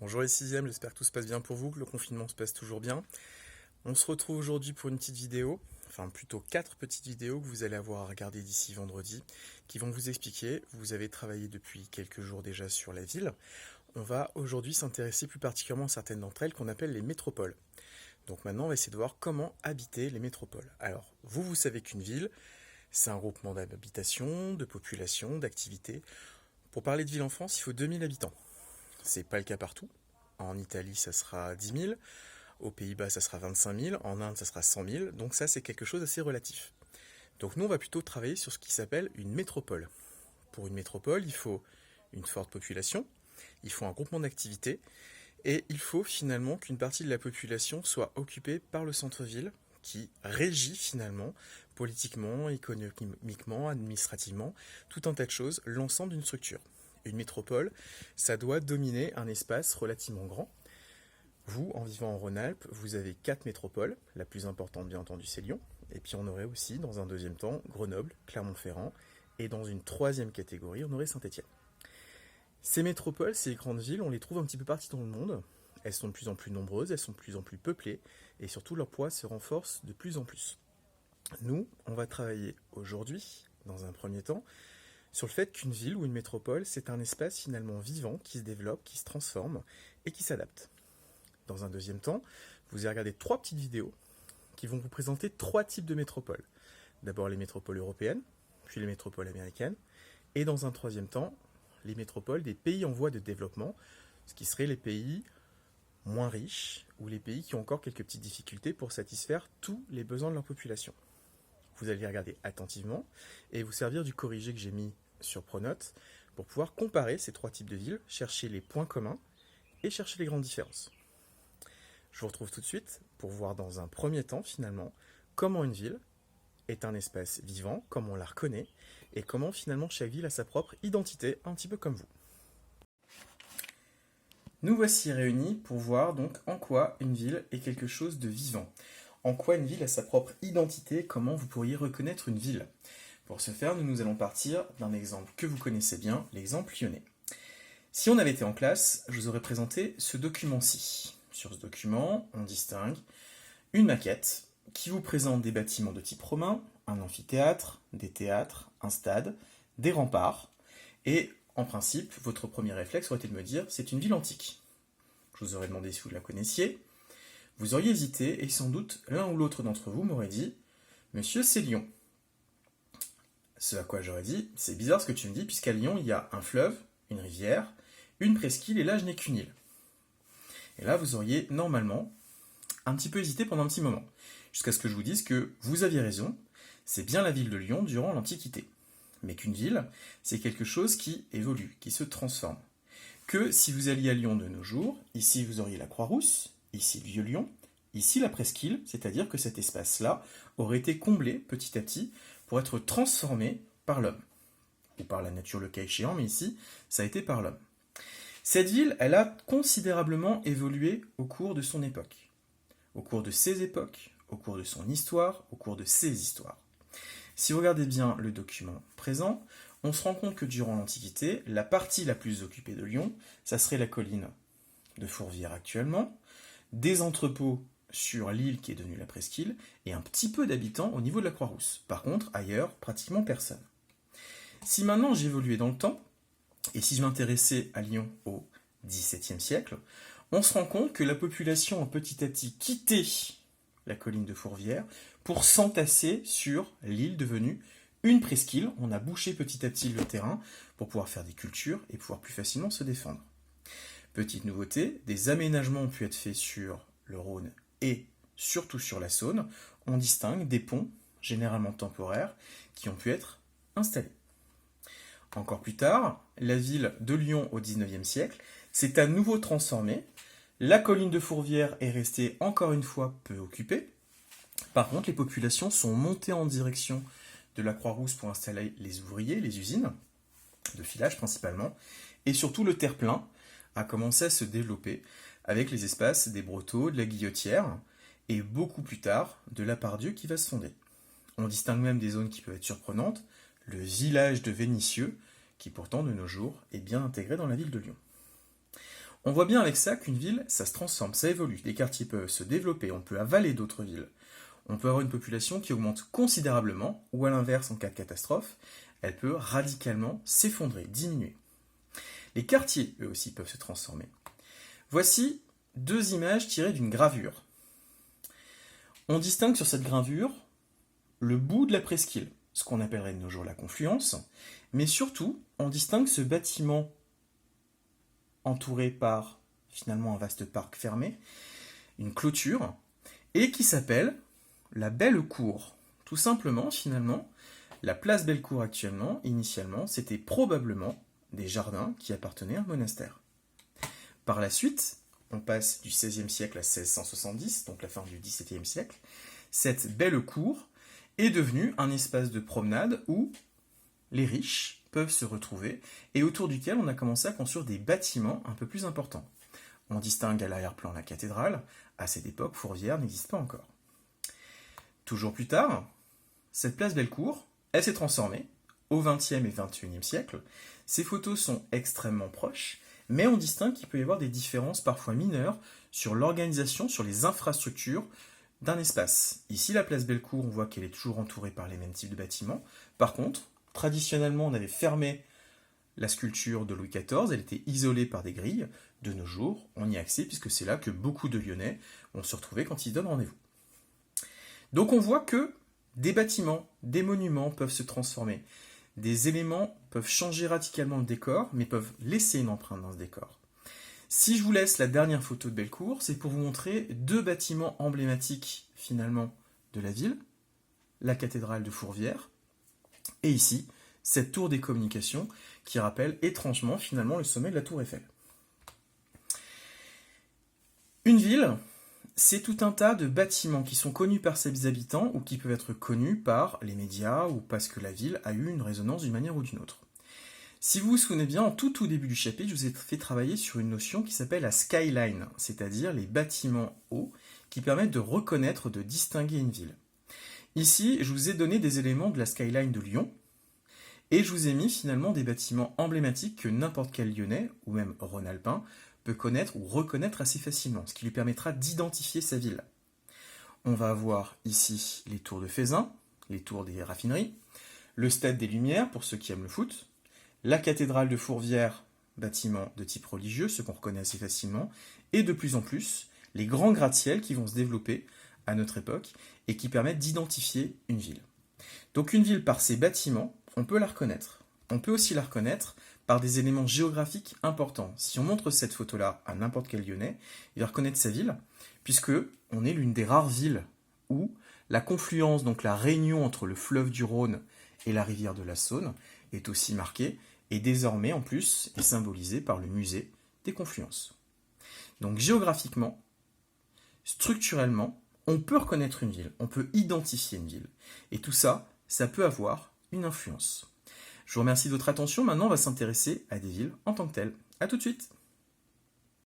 Bonjour les sixièmes, j'espère que tout se passe bien pour vous, que le confinement se passe toujours bien. On se retrouve aujourd'hui pour une petite vidéo, enfin plutôt 4 petites vidéos que vous allez avoir à regarder d'ici vendredi, qui vont vous expliquer, vous avez travaillé depuis quelques jours déjà sur la ville. On va aujourd'hui s'intéresser plus particulièrement à certaines d'entre elles qu'on appelle les métropoles. Donc maintenant on va essayer de voir comment habiter les métropoles. Alors, vous savez qu'une ville, c'est un groupement d'habitations, de population, d'activités. Pour parler de ville en France, il faut 2000 habitants. C'est pas le cas partout. En Italie, ça sera 10 000. Aux Pays-Bas, ça sera 25 000. En Inde, ça sera 100 000. Donc ça, c'est quelque chose d'assez relatif. Donc nous, on va plutôt travailler sur ce qui s'appelle une métropole. Pour une métropole, il faut une forte population, il faut un groupement d'activités, et il faut finalement qu'une partie de la population soit occupée par le centre-ville, qui régit finalement, politiquement, économiquement, administrativement, tout un tas de choses, l'ensemble d'une structure. Une métropole, ça doit dominer un espace relativement grand. Vous, en vivant en Rhône-Alpes, vous avez 4 métropoles. La plus importante, bien entendu, c'est Lyon. Et puis on aurait aussi, dans un deuxième temps, Grenoble, Clermont-Ferrand. Et dans une troisième catégorie, on aurait Saint-Étienne. Ces métropoles, ces grandes villes, on les trouve un petit peu partout dans le monde. Elles sont de plus en plus nombreuses, elles sont de plus en plus peuplées. Et surtout, leur poids se renforce de plus en plus. Nous, on va travailler aujourd'hui, dans un premier temps, sur le fait qu'une ville ou une métropole, c'est un espace finalement vivant qui se développe, qui se transforme et qui s'adapte. Dans un deuxième temps, vous allez regarder 3 petites vidéos qui vont vous présenter 3 types de métropoles. D'abord les métropoles européennes, puis les métropoles américaines, et dans un troisième temps, les métropoles des pays en voie de développement, ce qui seraient les pays moins riches ou les pays qui ont encore quelques petites difficultés pour satisfaire tous les besoins de leur population. Vous allez les regarder attentivement et vous servir du corrigé que j'ai mis sur Pronote pour pouvoir comparer ces 3 types de villes, chercher les points communs et chercher les grandes différences. Je vous retrouve tout de suite pour voir dans un premier temps finalement comment une ville est un espace vivant, comment on la reconnaît et comment finalement chaque ville a sa propre identité, un petit peu comme vous. Nous voici réunis pour voir donc en quoi une ville est quelque chose de vivant, en quoi une ville a sa propre identité, comment vous pourriez reconnaître une ville. Pour ce faire, nous allons partir d'un exemple que vous connaissez bien, l'exemple lyonnais. Si on avait été en classe, je vous aurais présenté ce document-ci. Sur ce document, on distingue une maquette qui vous présente des bâtiments de type romain, un amphithéâtre, des théâtres, un stade, des remparts, et en principe, votre premier réflexe aurait été de me dire c'est une ville antique. Je vous aurais demandé si vous la connaissiez. Vous auriez hésité et sans doute l'un ou l'autre d'entre vous m'aurait dit Monsieur, c'est Lyon. Ce à quoi j'aurais dit c'est bizarre ce que tu me dis, puisqu'à Lyon il y a un fleuve, une rivière, une presqu'île et là je n'ai qu'une île. Et là vous auriez normalement un petit peu hésité pendant un petit moment, jusqu'à ce que je vous dise que vous aviez raison, c'est bien la ville de Lyon durant l'Antiquité. Mais qu'une ville, c'est quelque chose qui évolue, qui se transforme. Que si vous alliez à Lyon de nos jours, ici vous auriez la Croix-Rousse, ici le Vieux-Lyon, ici la presqu'île, c'est-à-dire que cet espace-là aurait été comblé petit à petit pour être transformé par l'homme. Ou par la nature le cas échéant, mais ici, ça a été par l'homme. Cette ville, elle a considérablement évolué au cours de son époque. Au cours de ses époques, au cours de son histoire, au cours de ses histoires. Si vous regardez bien le document présent, on se rend compte que durant l'Antiquité, la partie la plus occupée de Lyon, ça serait la colline de Fourvière actuellement, des entrepôts sur l'île qui est devenue la presqu'île, et un petit peu d'habitants au niveau de la Croix-Rousse. Par contre, ailleurs, pratiquement personne. Si maintenant j'évoluais dans le temps, et si je m'intéressais à Lyon au XVIIe siècle, on se rend compte que la population a petit à petit quitté la colline de Fourvière pour s'entasser sur l'île devenue une presqu'île. On a bouché petit à petit le terrain pour pouvoir faire des cultures et pouvoir plus facilement se défendre. Petite nouveauté, des aménagements ont pu être faits sur le Rhône et surtout sur la Saône. On distingue des ponts, généralement temporaires, qui ont pu être installés. Encore plus tard, la ville de Lyon au XIXe siècle s'est à nouveau transformée. La colline de Fourvière est restée encore une fois peu occupée. Par contre, les populations sont montées en direction de la Croix-Rousse pour installer les ouvriers, les usines, de filage principalement, et surtout le terre-plein a commencé à se développer avec les espaces des Brotteaux, de la Guillotière, et beaucoup plus tard de la Pardieu qui va se fonder. On distingue même des zones qui peuvent être surprenantes, le village de Vénissieux, qui pourtant de nos jours est bien intégré dans la ville de Lyon. On voit bien avec ça qu'une ville, ça se transforme, ça évolue. Les quartiers peuvent se développer, on peut avaler d'autres villes. On peut avoir une population qui augmente considérablement, ou à l'inverse, en cas de catastrophe, elle peut radicalement s'effondrer, diminuer. Les quartiers, eux aussi, peuvent se transformer. Voici deux images tirées d'une gravure. On distingue sur cette gravure le bout de la presqu'île, ce qu'on appellerait de nos jours la confluence, mais surtout, on distingue ce bâtiment entouré par finalement un vaste parc fermé, une clôture, et qui s'appelle la Belle Cour. Tout simplement, finalement, la place Bellecour actuellement, initialement, c'était probablement des jardins qui appartenaient à un monastère. Par la suite, on passe du XVIe siècle à 1670, donc la fin du XVIIe siècle. Cette Belle Cour est devenue un espace de promenade où les riches peuvent se retrouver et autour duquel on a commencé à construire des bâtiments un peu plus importants. On distingue à l'arrière-plan la cathédrale. À cette époque, Fourvière n'existe pas encore. Toujours plus tard, cette place Bellecour, elle s'est transformée au XXe et XXIe siècle. Ces photos sont extrêmement proches, mais on distingue qu'il peut y avoir des différences parfois mineures sur l'organisation, sur les infrastructures d'un espace. Ici, la place Bellecour, on voit qu'elle est toujours entourée par les mêmes types de bâtiments. Par contre, traditionnellement, on avait fermé la sculpture de Louis XIV, elle était isolée par des grilles. De nos jours, on y a accès puisque c'est là que beaucoup de Lyonnais vont se retrouver quand ils se donnent rendez-vous. Donc on voit que des bâtiments, des monuments peuvent se transformer. Des éléments peuvent changer radicalement le décor, mais peuvent laisser une empreinte dans ce décor. Si je vous laisse la dernière photo de Bellecour, c'est pour vous montrer deux bâtiments emblématiques finalement de la ville, la cathédrale de Fourvière, et ici, cette tour des communications qui rappelle étrangement finalement le sommet de la tour Eiffel. Une ville, c'est tout un tas de bâtiments qui sont connus par ses habitants ou qui peuvent être connus par les médias ou parce que la ville a eu une résonance d'une manière ou d'une autre. Si vous vous souvenez bien, en tout début du chapitre, je vous ai fait travailler sur une notion qui s'appelle la skyline, c'est-à-dire les bâtiments hauts qui permettent de reconnaître, de distinguer une ville. Ici, je vous ai donné des éléments de la skyline de Lyon et je vous ai mis finalement des bâtiments emblématiques que n'importe quel Lyonnais ou même Rhône-Alpin peut connaître ou reconnaître assez facilement, ce qui lui permettra d'identifier sa ville. On va avoir ici les tours de Feyzin, les tours des raffineries, le Stade des Lumières pour ceux qui aiment le foot, la cathédrale de Fourvière, bâtiment de type religieux, ce qu'on reconnaît assez facilement, et de plus en plus, les grands gratte-ciels qui vont se développer à notre époque et qui permettent d'identifier une ville. Donc une ville par ses bâtiments, on peut la reconnaître. On peut aussi la reconnaître par des éléments géographiques importants. Si on montre cette photo-là à n'importe quel Lyonnais, il va reconnaître sa ville, puisque on est l'une des rares villes où la confluence, donc la réunion entre le fleuve du Rhône et la rivière de la Saône, est aussi marquée, et désormais, en plus, est symbolisée par le musée des confluences. Donc géographiquement, structurellement, on peut reconnaître une ville, on peut identifier une ville. Et tout ça, ça peut avoir une influence. Je vous remercie de votre attention. Maintenant, on va s'intéresser à des villes en tant que telles. A tout de suite!